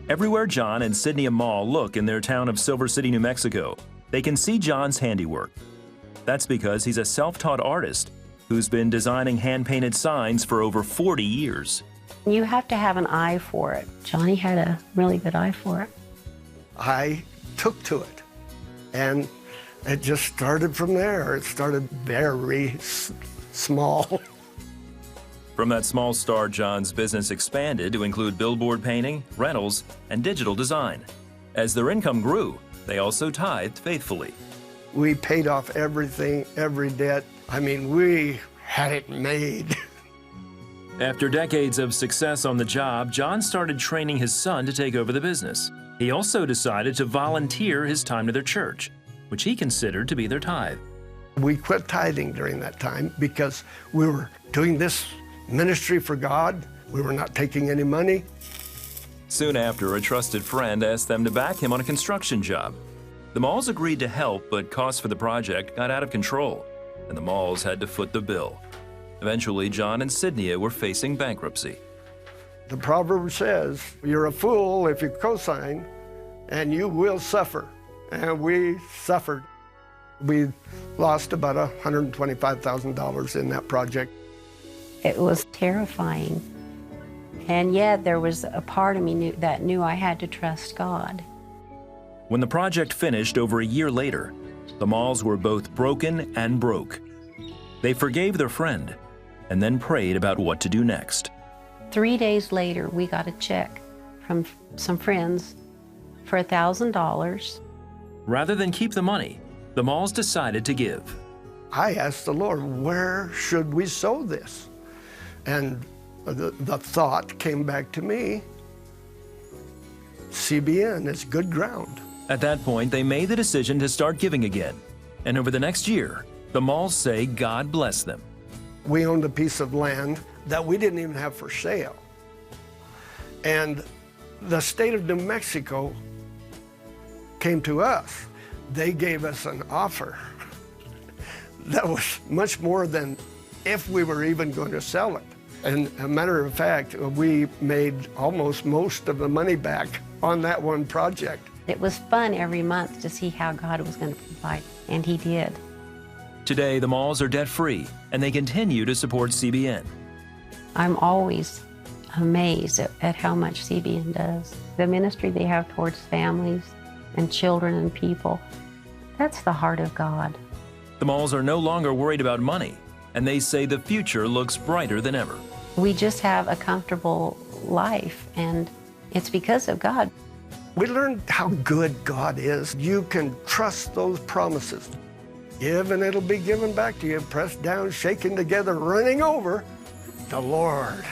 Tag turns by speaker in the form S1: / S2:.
S1: Everywhere John and Cyndia Mall look in their town of Silver City, New Mexico, they can see John's handiwork. That's because he's a self-taught artist who's been designing hand-painted signs for over 40 years.
S2: You have to have an eye for it. Johnny had a really good eye for it.
S3: I took to it, and it just started from there. It started very small.
S1: From that small start, John's business expanded to include billboard painting, rentals, and digital design. As their income grew, they also tithed faithfully.
S3: We paid off everything, every debt. I mean, we had it made.
S1: After decades of success on the job, John started training his son to take over the business. He also decided to volunteer his time to their church, which he considered to be their tithe.
S3: We quit tithing during that time because we were doing this ministry for God. We were not taking any money.
S1: Soon after, a trusted friend asked them to back him on a construction job. The Malls agreed to help, but costs for the project got out of control, and the Malls had to foot the bill. Eventually, John and Cyndia were facing bankruptcy.
S3: The proverb says, you're a fool if you cosign, and you will suffer. And we suffered. We lost about $125,000 in that project.
S2: It was terrifying. And yet there was a part of me that knew I had to trust God.
S1: When the project finished over a year later, the Malls were both broken and broke. They forgave their friend and then prayed about what to do next.
S2: 3 days later, we got a check from some friends for $1,000.
S1: Rather than keep the money, the Malls decided to give.
S3: I asked the Lord, where should we sow this? And the thought came back to me, CBN is good ground.
S1: At that point, they made the decision to start giving again. And over the next year, the Malls say God bless them.
S3: We owned a piece of land that we didn't even have for sale. And the state of New Mexico came to us. They gave us an offer that was much more than if we were even going to sell it. And a matter of fact, we made almost most of the money back on that one project.
S2: It was fun every month to see how God was going to provide, and He did.
S1: Today, the Malls are debt-free, and they continue to support CBN.
S2: I'm always amazed at how much CBN does. The ministry they have towards families and children and people, that's the heart of God.
S1: The Malls are no longer worried about money, and they say the future looks brighter than ever.
S2: We just have a comfortable life, and it's because of God.
S3: We learned how good God is. You can trust those promises. Give and it'll be given back to you, pressed down, shaken together, running over. The Lord